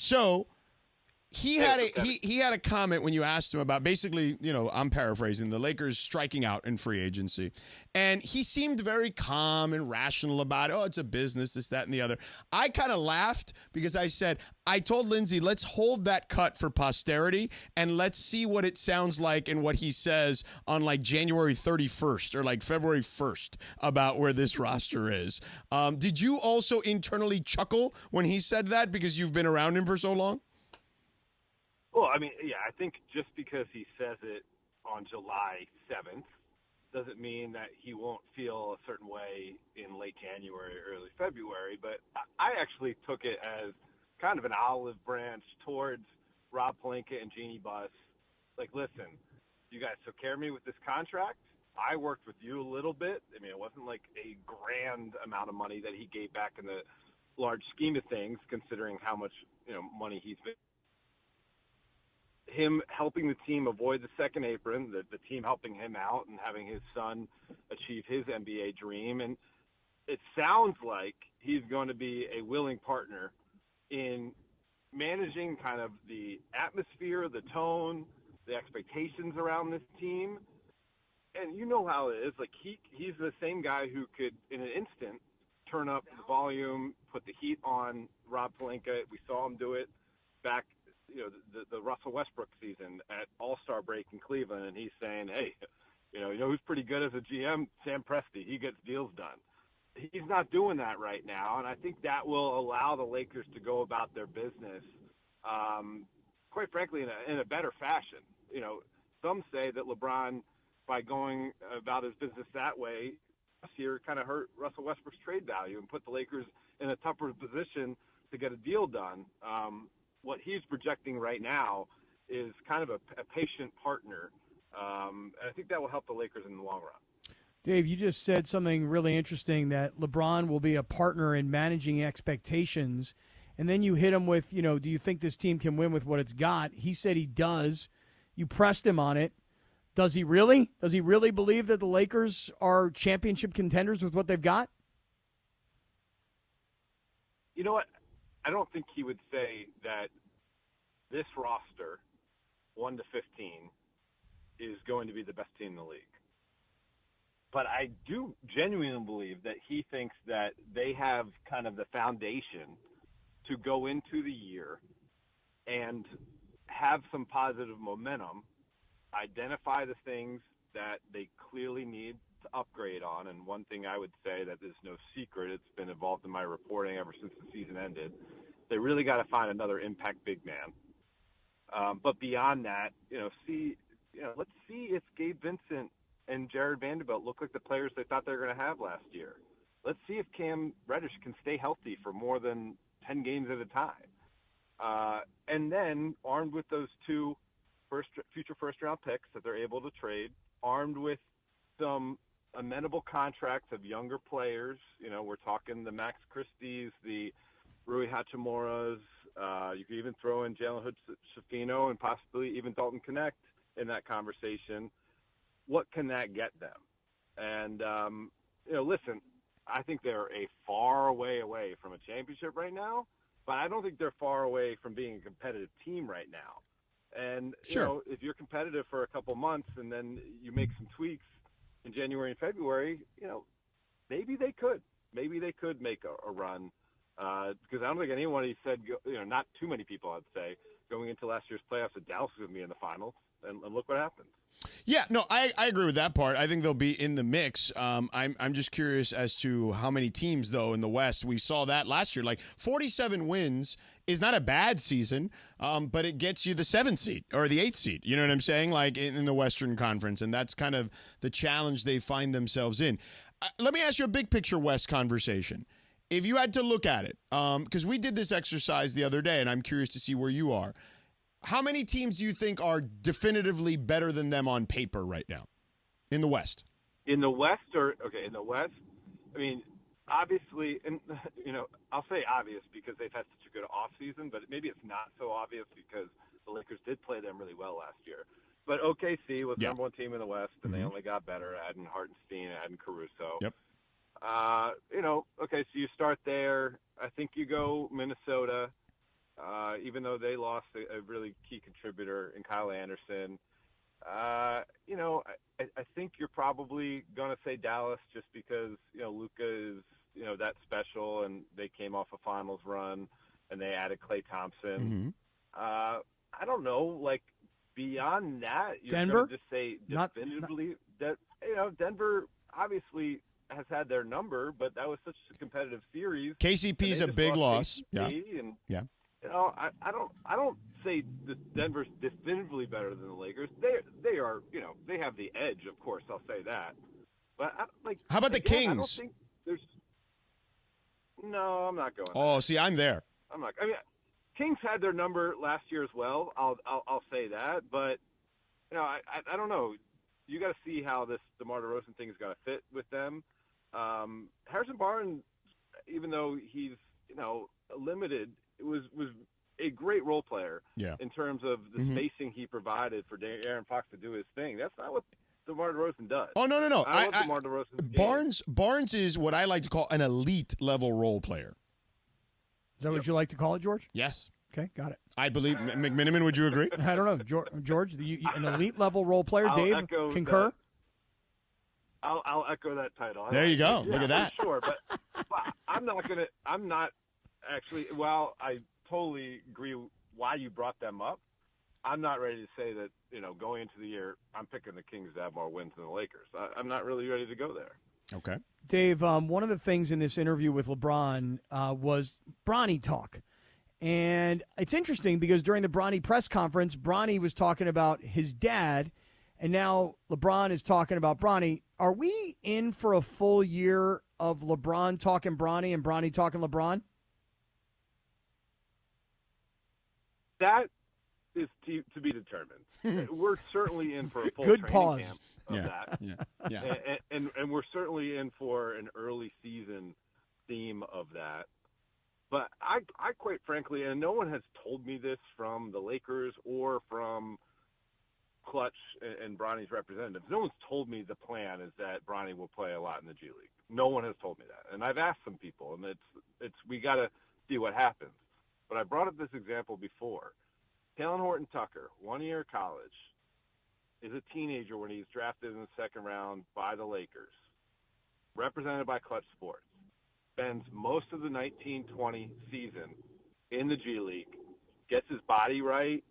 So he had a comment when you asked him about basically, I'm paraphrasing, the Lakers striking out in free agency. And he seemed very calm and rational about it. Oh, it's a business, this, that, and the other. I kind of laughed because I told Lindsay, let's hold that cut for posterity and let's see what it sounds like and what he says on like January 31st or like February 1st about where this roster is. Did you also internally chuckle when he said that because you've been around him for so long? Well, I mean, yeah, I think just because he says it on July 7th doesn't mean that he won't feel a certain way in late January or early February. But I actually took it as kind of an olive branch towards Rob Pelinka and Jeannie Buss. Like, listen, you guys took care of me with this contract. I worked with you a little bit. I mean, it wasn't like a grand amount of money that he gave back in the large scheme of things, considering how much, money he's been. Him helping the team avoid the second apron, the team helping him out and having his son achieve his NBA dream. And it sounds like he's going to be a willing partner in managing kind of the atmosphere, the tone, the expectations around this team. And you know how it is. Like he's the same guy who could, in an instant, turn up the volume, put the heat on Rob Pelinka. We saw him do it back the Russell Westbrook season at All-Star break in Cleveland, and he's saying, hey, who's pretty good as a GM? Sam Presti. He gets deals done. He's not doing that right now, and I think that will allow the Lakers to go about their business, quite frankly, in a better fashion. Some say that LeBron, by going about his business that way, this year kind of hurt Russell Westbrook's trade value and put the Lakers in a tougher position to get a deal done. What he's projecting right now is kind of a patient partner. And I think that will help the Lakers in the long run. Dave, you just said something really interesting, that LeBron will be a partner in managing expectations. And then you hit him with, do you think this team can win with what it's got? He said he does. You pressed him on it. Does he really? Does he really believe that the Lakers are championship contenders with what they've got? You know what? I don't think he would say that this roster, 1 to 15, is going to be the best team in the league. But I do genuinely believe that he thinks that they have kind of the foundation to go into the year and have some positive momentum, identify the things that they clearly need to upgrade on. And one thing I would say that is no secret, it's been involved in my reporting ever since the season ended, they really got to find another impact big man. But beyond that, let's see if Gabe Vincent and Jared Vanderbilt look like the players they thought they were going to have last year. Let's see if Cam Reddish can stay healthy for more than 10 games at a time. And then armed with those two future first-round picks that they're able to trade, armed with some amenable contracts of younger players. We're talking the Max Christie's, the Rui Hachimuras. You could even throw in Jalen Hood-Schifino and possibly even Dalton Connect in that conversation. What can that get them? And, listen, I think they're a far way away from a championship right now, but I don't think they're far away from being a competitive team right now. And, sure, if you're competitive for a couple months and then you make some tweaks in January and February, maybe they could. Maybe they could make a run. Because I don't think anyone said, not too many people, I'd say, going into last year's playoffs that Dallas was going to be in the finals. And look what happened. Yeah, no, I agree with that part. I think they'll be in the mix. I'm just curious as to how many teams, though, in the West. We saw that last year. Like 47 wins is not a bad season, but it gets you the 7th seed or the 8th seed. You know what I'm saying? Like in the Western Conference. And that's kind of the challenge they find themselves in. Let me ask you a big picture West conversation. If you had to look at it, because we did this exercise the other day, and I'm curious to see where you are. How many teams do you think are definitively better than them on paper right now in the West? In the West, in the West, I mean, obviously, and I'll say obvious because they've had such a good offseason, but maybe it's not so obvious because the Lakers did play them really well last year. But OKC was the number one team in the West, and they only got better, adding Hartenstein, adding Caruso. Yep. Okay, so you start there. I think you go Minnesota. even though they lost a really key contributor in Kyle Anderson. I think you're probably going to say Dallas just because, Luka is, that special, and they came off a finals run, and they added Klay Thompson. Mm-hmm. I don't know, beyond that, you're Denver? going to just say definitively that, Denver obviously has had their number, but that was such a competitive series. KCP's a big loss. KCP, yeah. I don't say that Denver's definitively better than the Lakers. They are, they have the edge, of course. I'll say that. But how about the Kings? I don't think there's. No, I'm not going. Oh, there. see, I'm there. I'm not. I mean, Kings had their number last year as well. I'll say that, but I don't know. You got to see how this DeMar DeRozan thing is going to fit with them. Harrison Barnes, even though he's limited, was a great role player. Yeah. In terms of the spacing he provided for Aaron Fox to do his thing. That's not what DeMar DeRozan does. Oh, no. DeMar DeRozan's Barnes is what I like to call an elite level role player. Is that what you like to call it, George? Yes. Okay, got it. I believe. McMenamin, would you agree? I don't know. George, an elite level role player. Dave, concur? I'll echo that title. There you go. Look at that. Sure, but I'm not actually, well, I totally agree why you brought them up. I'm not ready to say that, going into the year, I'm picking the Kings to have more wins than the Lakers. I'm not really ready to go there. Okay. Dave, one of the things in this interview with LeBron was Bronny talk. And it's interesting because during the Bronny press conference, Bronny was talking about his dad, and now LeBron is talking about Bronny. Are we in for a full year of LeBron talking Bronny and Bronny talking LeBron? That is to be determined. We're certainly in for a full Good training pause. camp of that. Yeah. And we're certainly in for an early season theme of that. But I quite frankly, and no one has told me this from the Lakers or from Clutch and Bronny's representatives. No one's told me the plan is that Bronny will play a lot in the G League. No one has told me that. And I've asked some people, and it's we got to see what happens. But I brought up this example before. Taylor Horton Tucker, 1 year of college, is a teenager when he's drafted in the second round by the Lakers, represented by Clutch Sports. Spends most of the 19-20 season in the G League, gets his body right,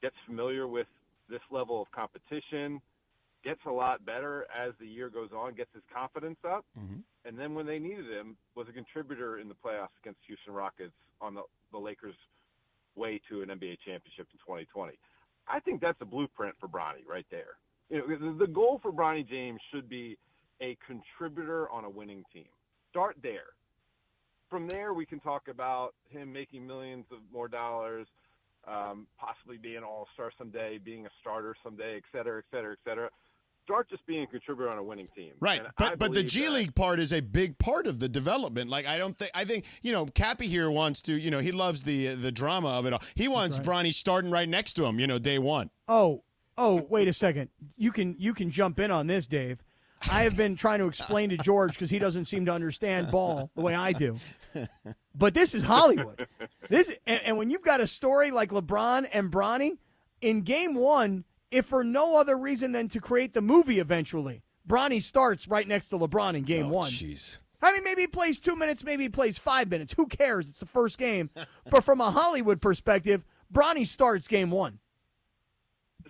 gets familiar with this level of competition, gets a lot better as the year goes on, gets his confidence up, and then when they needed him, was a contributor in the playoffs against Houston Rockets on the Lakers' way to an NBA championship in 2020. I think that's a blueprint for Bronny right there. The goal for Bronny James should be a contributor on a winning team. Start there. From there, we can talk about him making millions of more dollars, possibly being an all-star someday, being a starter someday, et cetera, et cetera, et cetera. Start just being a contributor on a winning team. Right, but the G League part is a big part of the development. I think Cappy here wants to, he loves the drama of it all. He wants Bronny starting right next to him, day one. Oh, wait a second. You can jump in on this, Dave. I have been trying to explain to George because he doesn't seem to understand ball the way I do. But this is Hollywood. And when you've got a story like LeBron and Bronny, in game one, if for no other reason than to create the movie eventually, Bronny starts right next to LeBron in game one. Jeez. I mean, maybe he plays 2 minutes, maybe he plays 5 minutes. Who cares? It's the first game. But from a Hollywood perspective, Bronny starts game one.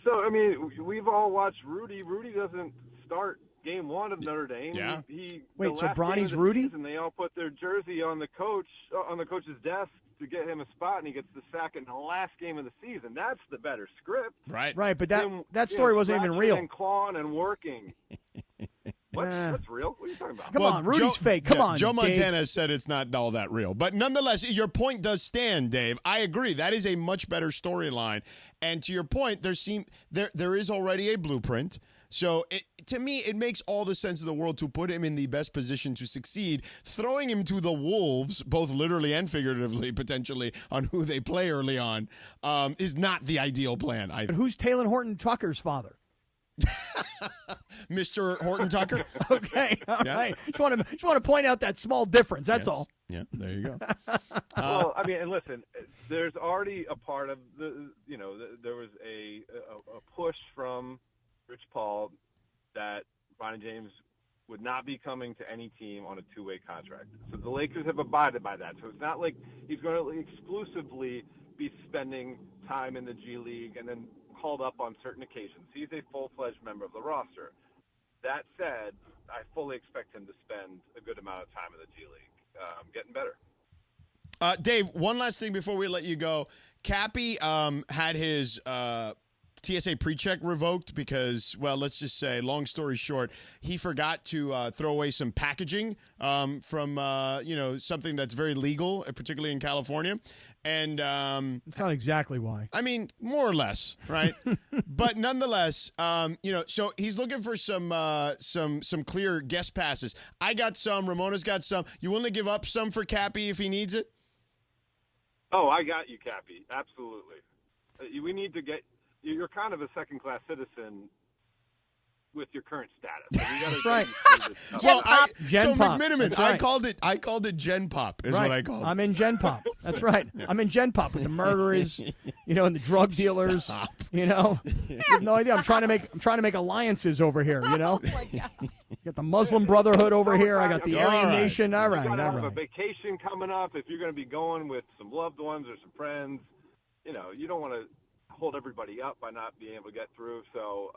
So, I mean, we've all watched Rudy. Rudy doesn't start game one of Notre Dame. Yeah. Wait, so Bronny's Rudy? And they all put their jersey on the coach's desk to get him a spot, and he gets the sack in the last game of the season. That's the better script. Right. Right, but that story wasn't even real. And clawing and working. What's real? What are you talking about? Come on, Rudy's fake. Come on, Joe Montana Dave. said it's not all that real. But nonetheless, your point does stand, Dave. I agree. That is a much better storyline. And to your point, there is already a blueprint. So to me, it makes all the sense in the world to put him in the best position to succeed. Throwing him to the wolves, both literally and figuratively, potentially, on who they play early on, is not the ideal plan. But who's Taylor Horton Tucker's father? Mr. Horton Tucker. Okay, all right. Just want to point out that small difference. That's all. Yeah, there you go. Well, I mean, and listen, there's already a part of there was a push from Rich Paul that Bronny James would not be coming to any team on a two-way contract. So the Lakers have abided by that. So it's not like he's going to exclusively be spending time in the G League and then called up on certain occasions. He's a full-fledged member of the roster. That said, I fully expect him to spend a good amount of time in the G League, getting better. Dave, one last thing before we let you go. Cappy had his TSA pre-check revoked because, well, let's just say, long story short, he forgot to throw away some packaging from something that's very legal, particularly in California. And it's not exactly why. I mean, more or less, right? But nonetheless, so he's looking for some clear guest passes. I got some. Ramona's got some. You willing to give up some for Cappy if he needs it? Oh, I got you, Cappy. Absolutely. We need to get. You're kind of a second-class citizen with your current status. That's right. Well, Gen Pop. McMenamin, That's right. I called it Gen Pop is right. what I called it. I'm in Gen Pop. That's right. I'm in Gen Pop with the murderers, and the drug dealers. Stop. You have no idea. I'm trying to make alliances over here. Oh my God. Got the Muslim Brotherhood over here. I got the Aryan Nation. All right, You gotta all have a right. vacation coming up. If you're going to be going with some loved ones or some friends, you don't want to hold everybody up by not being able to get through. So,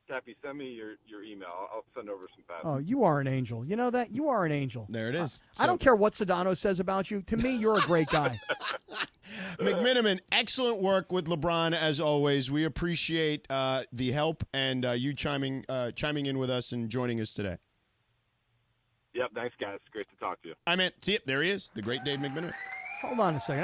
Cappy, send me your email. I'll send over some passes. Oh, you are an angel. You know that? You are an angel. There it is. I don't care what Sedano says about you. To me, you're a great guy. McMenamin, excellent work with LeBron as always. We appreciate the help and you chiming in with us and joining us today. Yep, thanks, guys. Great to talk to you. See it. There he is, the great Dave McMenamin. Hold on a second.